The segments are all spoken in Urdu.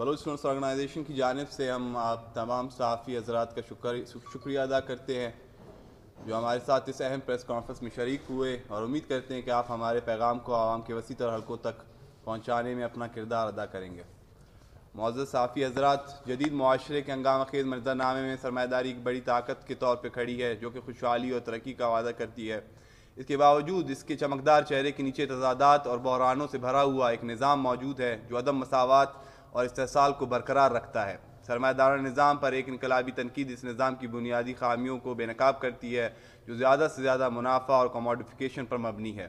بلوچ اسٹوڈنٹس آرگنائزیشن کی جانب سے ہم آپ تمام صحافی حضرات کا شکریہ ادا کرتے ہیں جو ہمارے ساتھ اس اہم پریس کانفرنس میں شریک ہوئے، اور امید کرتے ہیں کہ آپ ہمارے پیغام کو عوام کے وسیع تر حلقوں تک پہنچانے میں اپنا کردار ادا کریں گے۔ معزز صحافی حضرات، جدید معاشرے کے ہنگامہ خیز منظرنامے میں سرمایہ داری ایک بڑی طاقت کے طور پہ کھڑی ہے جو کہ خوشحالی اور ترقی کا وعدہ کرتی ہے۔ اس کے باوجود اس کے چمکدار چہرے کے نیچے تضادات اور بحرانوں سے بھرا ہوا ایک نظام موجود ہے جو عدم مساوات اور استحصال کو برقرار رکھتا ہے۔ سرمایہ دارانہ نظام پر ایک انقلابی تنقید اس نظام کی بنیادی خامیوں کو بے نقاب کرتی ہے جو زیادہ سے زیادہ منافع اور کموڈیفیکیشن پر مبنی ہے،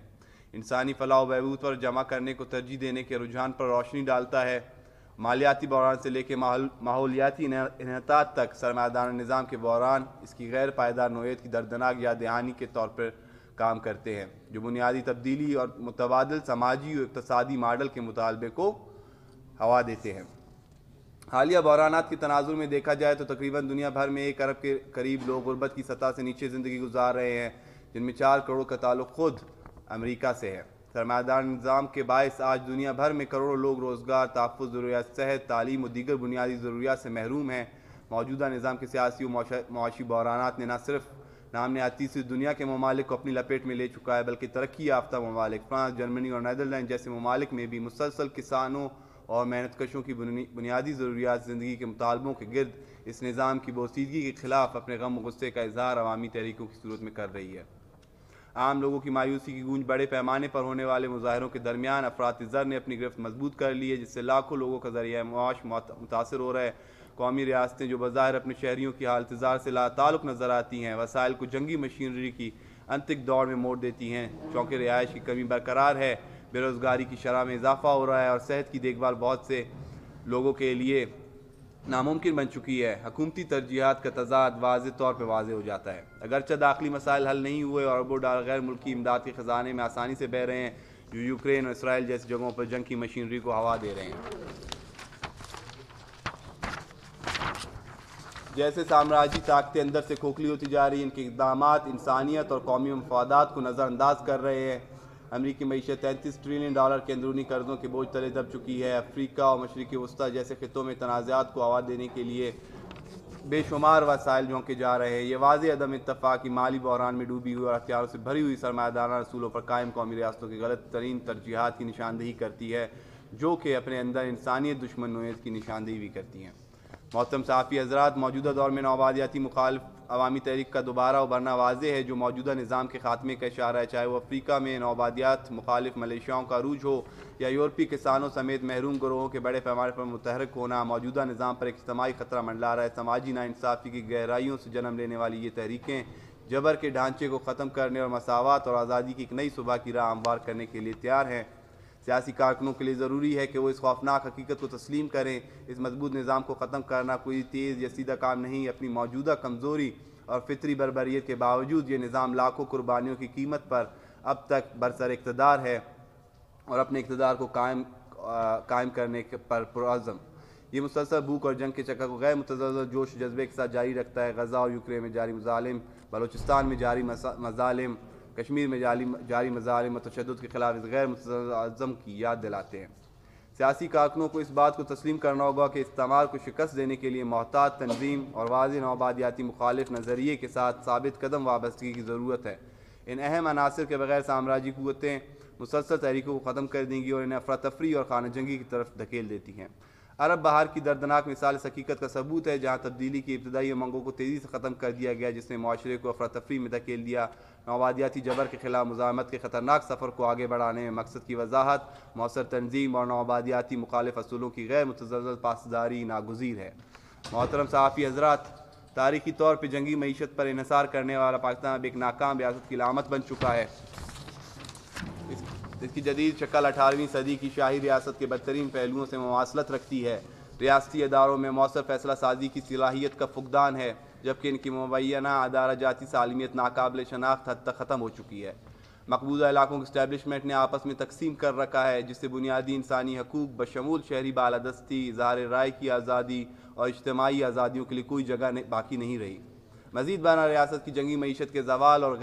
انسانی فلاح و بہبود پر جمع کرنے کو ترجیح دینے کے رجحان پر روشنی ڈالتا ہے۔ مالیاتی بحران سے لے کے ماحولیاتی انحطاط تک سرمایہ دارانہ نظام کے بحران اس کی غیر پائیدار نوعیت کی دردناک یاد دہانی کے طور پر کام کرتے ہیں جو بنیادی تبدیلی اور متبادل سماجی و اقتصادی ماڈل کے مطالبے کو ہوا دیتے ہیں۔ حالیہ بحرانات کے تناظر میں دیکھا جائے تو تقریباً دنیا بھر میں 1 ارب کے قریب لوگ غربت کی سطح سے نیچے زندگی گزار رہے ہیں، جن میں 4 کروڑ کا تعلق خود امریکہ سے ہے۔ سرمایہ دار نظام کے باعث آج دنیا بھر میں کروڑوں لوگ روزگار، تحفظ، ضروریات صحت، تعلیم و دیگر بنیادی ضروریات سے محروم ہیں۔ موجودہ نظام کے سیاسی و معاشی بحرانات نے نہ صرف نام نہاد تیسری دنیا کے ممالک کو اپنی لپیٹ میں لے چکا ہے بلکہ ترقی یافتہ ممالک فرانس، جرمنی اور نیدرلینڈ جیسے ممالک میں بھی مسلسل کسانوں اور محنت کشوں کی بنیادی ضروریات زندگی کے مطالبوں کے گرد اس نظام کی بوسیدگی کے خلاف اپنے غم و غصے کا اظہار عوامی تحریکوں کی صورت میں کر رہی ہے۔ عام لوگوں کی مایوسی کی گونج بڑے پیمانے پر ہونے والے مظاہروں کے درمیان افراط زر نے اپنی گرفت مضبوط کر لی ہے جس سے لاکھوں لوگوں کا ذریعہ معاش متاثر ہو رہا ہے۔ قومی ریاستیں جو بظاہر اپنے شہریوں کی حالت زار سے لا تعلق نظر آتی ہیں، وسائل کو جنگی مشینری کی انتک دوڑ میں موڑ دیتی ہیں، چونکہ رہائش کی کمی برقرار ہے، بے روزگاری کی شرح میں اضافہ ہو رہا ہے اور صحت کی دیکھ بھال بہت سے لوگوں کے لیے ناممکن بن چکی ہے۔ حکومتی ترجیحات کا تضاد واضح طور پہ واضح ہو جاتا ہے۔ اگرچہ داخلی مسائل حل نہیں ہوئے اور اربوں ڈالر غیر ملکی امداد کے خزانے میں آسانی سے بہہ رہے ہیں جو یوکرین اور اسرائیل جیسی جگہوں پر جنگ کی مشینری کو ہوا دے رہے ہیں۔ جیسے سامراجی طاقتیں اندر سے کھوکھلی ہوتی جا رہی ہیں، ان کے اقدامات انسانیت اور قومی مفادات کو نظر انداز کر رہے ہیں۔ امریکی معیشت 33 ٹریلین ڈالر کے اندرونی قرضوں کے بوجھ تلے دب چکی ہے۔ افریقہ اور مشرق وسطیٰ جیسے خطوں میں تنازعات کو ہوا دینے کے لیے بے شمار وسائل جھونکے جا رہے ہیں۔ یہ واضح عدم اتفاقی مالی بحران میں ڈوبی ہوئی اور ہتھیاروں سے بھری ہوئی سرمایہ دارانہ اصولوں پر قائم قومی ریاستوں کی غلط ترین ترجیحات کی نشاندہی کرتی ہے جو کہ اپنے اندر انسانیت دشمن نوعیت کی نشاندہی بھی کرتی ہیں۔ محترم صحافی حضرات، موجودہ دور میں نوآبادیاتی مخالف عوامی تحریک کا دوبارہ ابھرنا واضح ہے جو موجودہ نظام کے خاتمے کا اشارہ ہے، چاہے وہ افریقہ میں نوآبادیات مخالف ملیشیاؤں کا عروج ہو یا یورپی کسانوں سمیت محروم گروہوں کے بڑے پیمانے پر متحرک ہونا۔ موجودہ نظام پر ایک اجتماعی خطرہ منڈلا رہا ہے۔ سماجی ناانصافی کی گہرائیوں سے جنم لینے والی یہ تحریکیں جبر کے ڈھانچے کو ختم کرنے اور مساوات اور آزادی کی ایک نئی صبح کی راہ ہموار کرنے کے لیے تیار ہیں۔ سیاسی کارکنوں کے لیے ضروری ہے کہ وہ اس خوفناک حقیقت کو تسلیم کریں، اس مضبوط نظام کو ختم کرنا کوئی تیز یا سیدھا کام نہیں۔ اپنی موجودہ کمزوری اور فطری بربریت کے باوجود یہ نظام لاکھوں قربانیوں کی قیمت پر اب تک برسر اقتدار ہے اور اپنے اقتدار کو قائم کرنے پر پرعزم۔ یہ مسلسل بھوک اور جنگ کے چکر کو غیر متزلزل جوش و جذبے کے ساتھ جاری رکھتا ہے۔ غزہ اور یوکرین میں جاری مظالم، بلوچستان میں جاری مظالم، کشمیر میں جاری مظالم اور تشدد کے خلاف اس غیر متزلزل عزم کی یاد دلاتے ہیں۔ سیاسی کارکنوں کو اس بات کو تسلیم کرنا ہوگا کہ استعمار کو شکست دینے کے لیے محتاط تنظیم اور واضح نوآبادیاتی مخالف نظریے کے ساتھ ثابت قدم وابستگی کی ضرورت ہے۔ ان اہم عناصر کے بغیر سامراجی قوتیں مسلسل تحریکوں کو ختم کر دیں گی اور انہیں افراتفری اور خانہ جنگی کی طرف دھکیل دیتی ہیں۔ عرب بہار کی دردناک مثال اس حقیقت کا ثبوت ہے جہاں تبدیلی کی ابتدائی امنگوں کو تیزی سے ختم کر دیا گیا جس نے معاشرے کو افراتفری میں دھکیل دیا۔ نوآبادیاتی جبر کے خلاف مزاحمت کے خطرناک سفر کو آگے بڑھانے میں مقصد کی وضاحت، مؤثر تنظیم اور نوآبادیاتی مخالف اصولوں کی غیر متزلزل پاسداری ناگزیر ہے۔ محترم صحافی حضرات، تاریخی طور پہ جنگی معیشت پر انحصار کرنے والا پاکستان اب ایک ناکام ریاست کی علامت بن چکا ہے۔ اس کی جدید شکل 18ویں صدی کی شاہی ریاست کے بدترین پہلوؤں سے مماثلت رکھتی ہے۔ ریاستی اداروں میں مؤثر فیصلہ سازی کی صلاحیت کا فقدان ہے جبکہ ان کی مبینہ ادارہ جاتی سالمیت ناقابل شناخت حد تک ختم ہو چکی ہے۔ مقبوضہ علاقوں کے اسٹیبلشمنٹ نے آپس میں تقسیم کر رکھا ہے جس سے بنیادی انسانی حقوق بشمول شہری بالادستی، اظہار رائے کی آزادی اور اجتماعی آزادیوں کے لیے کوئی جگہ باقی نہیں رہی۔ مزید برآں ریاست کی جنگی معیشت کے زوال اور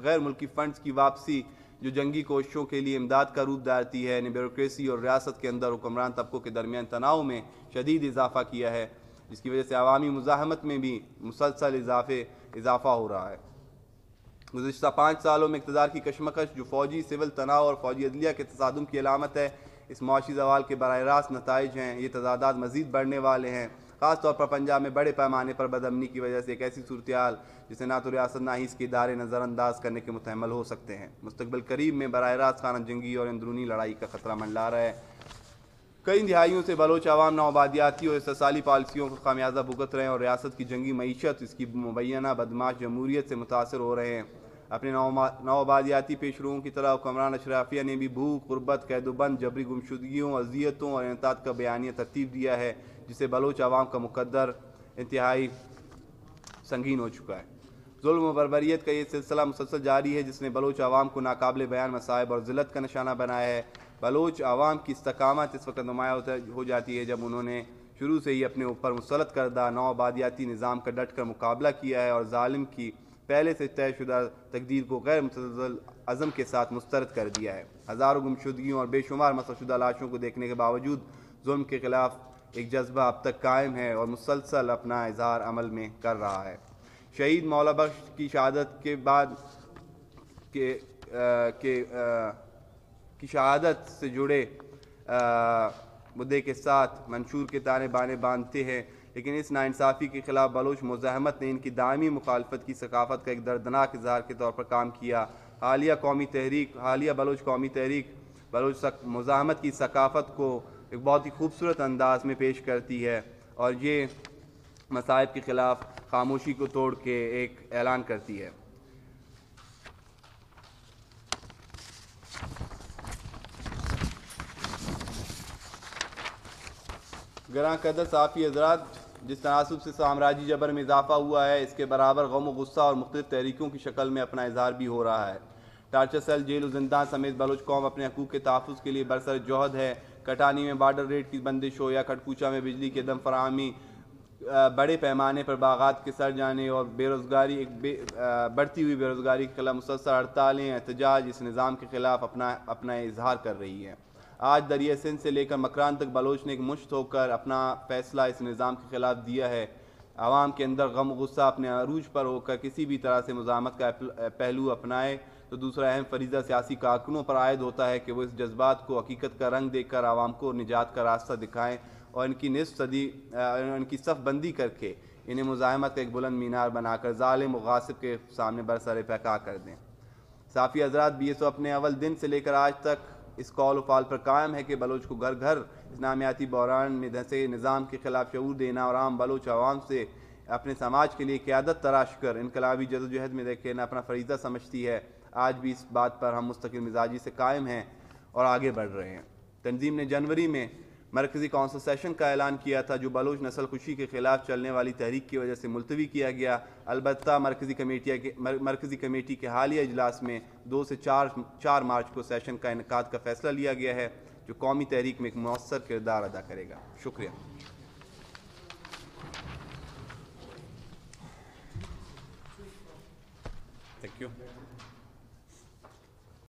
غیر ملکی فنڈز کی واپسی جو جنگی کوششوں کے لیے امداد کا روپ دھارتی ہے، نے بیوروکریسی اور ریاست کے اندر حکمران طبقوں کے درمیان تناؤ میں شدید اضافہ کیا ہے، جس کی وجہ سے عوامی مزاحمت میں بھی مسلسل اضافہ ہو رہا ہے۔ گزشتہ 5 سالوں میں اقتدار کی کشمکش جو فوجی سول تناؤ اور فوجی عدلیہ کے تصادم کی علامت ہے، اس معاشی زوال کے براہ راست نتائج ہیں۔ یہ تضادات مزید بڑھنے والے ہیں، خاص طور پر پنجاب میں بڑے پیمانے پر بد امنی کی وجہ سے ایک ایسی صورتحال جسے نہ تو ریاست نہ ہی اس کے ادارے نظر انداز کرنے کے متحمل ہو سکتے ہیں۔ مستقبل قریب میں براہ راست خانہ جنگی اور اندرونی لڑائی کا خطرہ منڈلا رہا ہے۔ کئی دہائیوں سے بلوچ عوام نوآبادیاتی اور استحصالی پالیسیوں کو خمیازہ بھگت رہے ہیں اور ریاست کی جنگی معیشت اس کی مبینہ بدمعاش جمہوریت سے متاثر ہو رہے ہیں۔ اپنے نوآبادیاتی پیشروؤں کی طرح حکمران اشرافیہ نے بھی بھوک، غربت، قید و بند، جبری گمشدگیوں، اذیتوں اور انحطاط کا بیانیہ ترتیب دیا ہے، جسے بلوچ عوام کا مقدر انتہائی سنگین ہو چکا ہے۔ ظلم و بربریت کا یہ سلسلہ مسلسل جاری ہے، جس نے بلوچ عوام کو ناقابل بیان مصائب اور ذلت کا نشانہ بنایا ہے۔ بلوچ عوام کی استقامت اس وقت نمایاں ہو جاتی ہے جب انہوں نے شروع سے ہی اپنے اوپر مسلط کردہ نوآبادیاتی نظام کا ڈٹ کر مقابلہ کیا ہے اور ظالم کی پہلے سے طے شدہ تقدیر کو غیر متزلزل عزم کے ساتھ مسترد کر دیا ہے۔ ہزاروں گمشدگیوں اور بے شمار مسخ شدہ لاشوں کو دیکھنے کے باوجود ظلم کے خلاف ایک جذبہ اب تک قائم ہے اور مسلسل اپنا اظہار عمل میں کر رہا ہے۔ شہید مولا بخش کی شہادت کے بعد کی شہادت سے جڑے مدعے کے ساتھ منشور کے تانے بانے باندھتے ہیں، لیکن اس ناانصافی کے خلاف بلوچ مزاحمت نے ان کی دائمی مخالفت کی ثقافت کا ایک دردناک اظہار کے طور پر کام کیا۔ حالیہ بلوچ قومی تحریک بلوچ مزاحمت کی ثقافت کو ایک بہت ہی خوبصورت انداز میں پیش کرتی ہے اور یہ مصائب کے خلاف خاموشی کو توڑ کے ایک اعلان کرتی ہے۔ گراں قدر صحافی حضرات، جس تناسب سے سامراجی جبر میں اضافہ ہوا ہے، اس کے برابر غم و غصہ اور مختلف تحریکوں کی شکل میں اپنا اظہار بھی ہو رہا ہے۔ ٹارچر سیل، جیل و زندان سمیت بلوچ قوم اپنے حقوق کے تحفظ کے لیے برسر جہد ہے۔ کٹانی میں بارڈر ریٹ کی بندش ہو یا کھڑکوچا میں بجلی کی عدم فراہمی، بڑے پیمانے پر باغات کے سڑ جانے اور بڑھتی ہوئی بے روزگاری کے خلاف مسلسل ہڑتالیں، احتجاج اس نظام کے خلاف اپنا اظہار کر رہی ہے۔ آج دریائے سندھ سے لے کر مکران تک بلوچ نے ایک مشت ہو کر اپنا فیصلہ اس نظام کے خلاف دیا ہے۔ عوام کے اندر غم و غصہ اپنے عروج پر ہو کر کسی بھی طرح سے مزاحمت کا پہلو اپنائے تو دوسرا اہم فریضہ سیاسی کارکنوں پر عائد ہوتا ہے کہ وہ اس جذبات کو حقیقت کا رنگ دے کر عوام کو نجات کا راستہ دکھائیں اور ان کی صف بندی کر کے انہیں مزاحمت کا ایک بلند مینار بنا کر ظالم و غاصب کے سامنے برسر پیکار کر دیں۔ صحافی حضرات، BSO اپنے اول دن سے لے کر آج تک اس قول و فعال پر قائم ہے کہ بلوچ کو گھر گھر اسلامیاتی بحران میں دھنسے نظام کے خلاف شعور دینا اور عام بلوچ عوام سے اپنے سماج کے لیے قیادت تراش کر انقلابی جدوجہد میں دیکھنا اپنا فریضہ سمجھتی ہے۔ آج بھی اس بات پر ہم مستقل مزاجی سے قائم ہیں اور آگے بڑھ رہے ہیں۔ تنظیم نے جنوری میں مرکزی کونسل سیشن کا اعلان کیا تھا، جو بلوچ نسل کشی کے خلاف چلنے والی تحریک کی وجہ سے ملتوی کیا گیا۔ البتہ مرکزی کمیٹی کے حالیہ اجلاس میں 2 سے 4 مارچ کو سیشن کا انعقاد کا فیصلہ لیا گیا ہے، جو قومی تحریک میں ایک مؤثر کردار ادا کرے گا۔ شکریہ۔ Thank you.